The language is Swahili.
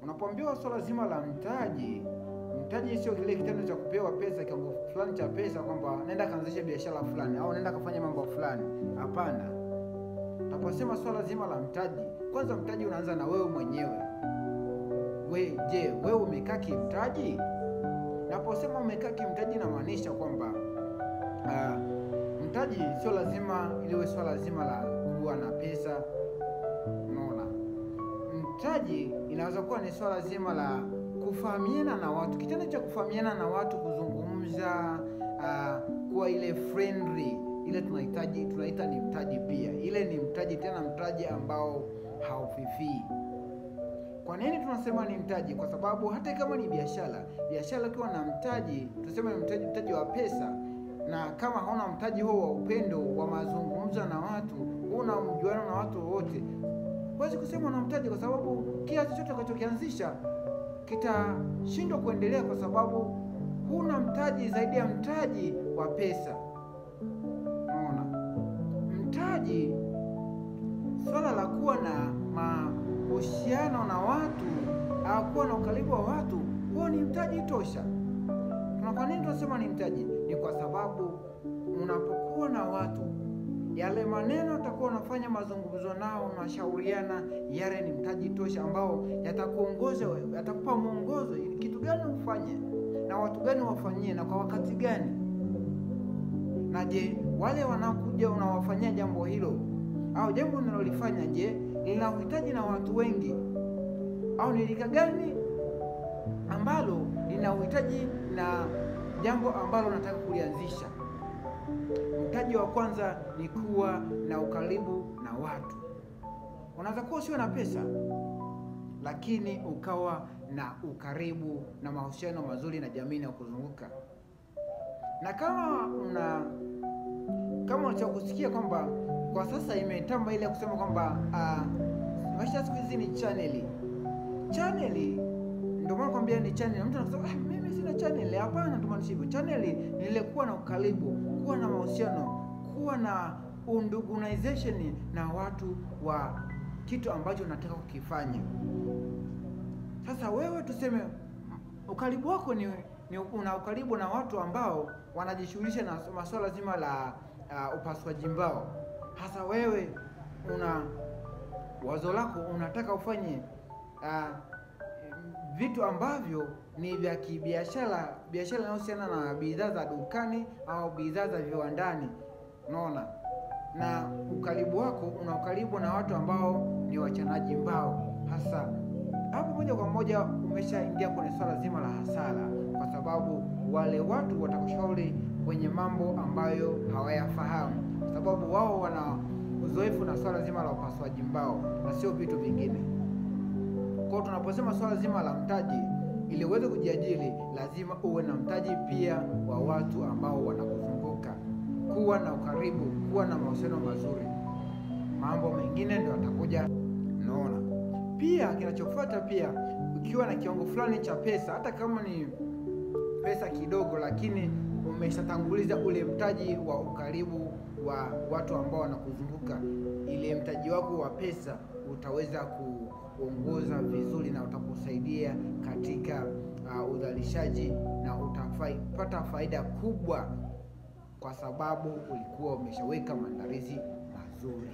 Unapoambiwa swala zima la mtaji, mtaji sio kile kitendo cha kupewa pesa, kiwango fulani cha pesa, kwamba naenda kaanzisha biashara fulani au naenda kufanya mambo fulani. Hapana. Tunaposema swala zima la mtaji, kwanza mtaji unaanza na wewe mwenyewe. Je, wewe umekaa kimtaji? Naposema umekaa kimtaji, inamaanisha kwamba mtaji sio lazima iliwe swala zima la kuwa na pesa. Unaona, mtaji inaweza kuwa ni swala zima la kufahamiana na watu, kitendo cha kufahamiana na watu, kuzungumza, kuwa ile friendly, ile tunaita ni mtaji pia. Ile ni mtaji, tena mtaji ambao haufifii. Kwa nini tunasema ni mtaji? Kwa sababu hata kama ni biashara ikiwa na mtaji, tunasema ni mtaji wa pesa, na kama hauna mtaji huo wa upendo, wa mazungumzo na watu, huna mjuano na watu wote, huwezi kusema una mtaji, kwa sababu kila chochote utakachokianzisha kitashindwa kuendelea, kwa sababu huna mtaji zaidi ya mtaji wa pesa. Unaona, mtaji, swala la kuwa na mahusiano na watu au kuwa na ukaribu wa watu, huo ni mtaji tosha. Kwa nini tunasema ni mtaji? Ni kwa sababu unapokuwa na watu, yale maneno utakuwa unafanya mazungumzo nao, unashauriana, yale ni mtaji tosha ambao yatakuongoza, yatakupa mwongozo kitu gani ufanye na watu gani wafanyie na kwa wakati gani. Na je, wale wanaokuja unawafanyia jambo hilo au jambo unalolifanya, je, lina uhitaji na watu wengi au ni rika gani ambalo lina uhitaji na jambo ambalo unataka kulianzisha? Mtaji wa kwanza ni kuwa na ukaribu na watu. Unaweza kuwa sio na pesa, lakini ukawa na ukaribu na mahusiano mazuri na jamii na kuzunguka. Na kama unachokusikia kwamba kwa sasa imetamba ile kusema kwamba maisha siku hizi ni channel. Ndio maana nakwambia ni channel. Mtu anasema mimi sina channel. Hapana, tumaanisha hivyo. Channel ni ile kuwa na ukaribu, kuwa na mahusiano, kuwa na undugunization na watu wa kitu ambacho unataka kukifanya. Sasa wewe tuseme ukaribu wako ni una ukaribu na watu ambao wanajishughulisha na masuala zima la upasuaji mbao. Hasa wewe una wazo lako, unataka ufanye vitu ambavyo ni vya kibiashara, biashara inayohusiana na bidhaa za dukani au bidhaa za viwandani. Unaona, na ukaribu wako una ukaribu na watu ambao ni wachanaji mbao. Hasa hapo moja kwa moja umeshaingia kwenye swala zima la hasara, kwa sababu wale watu watakushauri kwenye mambo ambayo hawayafahamu, kwa sababu wao wana uzoefu na swala zima la upasuaji mbao na sio vitu vingine. Kwa tunaposema swala zima la mtaji, ili uweze kujiajiri lazima uwe na mtaji pia wa watu ambao wanakuzunguka, kuwa na ukaribu, kuwa na mahusiano mazuri. Mambo mengine ndio yatakuja. Unaona, pia kinachofuata pia, ukiwa na kiwango fulani cha pesa, hata kama ni pesa kidogo, lakini umeshatanguliza ule mtaji wa ukaribu wa watu ambao wanakuzunguka, ile mtaji wako wa pesa utaweza kuongoza vizuri na utakusaidia katika uzalishaji na utapata faida kubwa, kwa sababu ulikuwa umeshaweka maandalizi mazuri.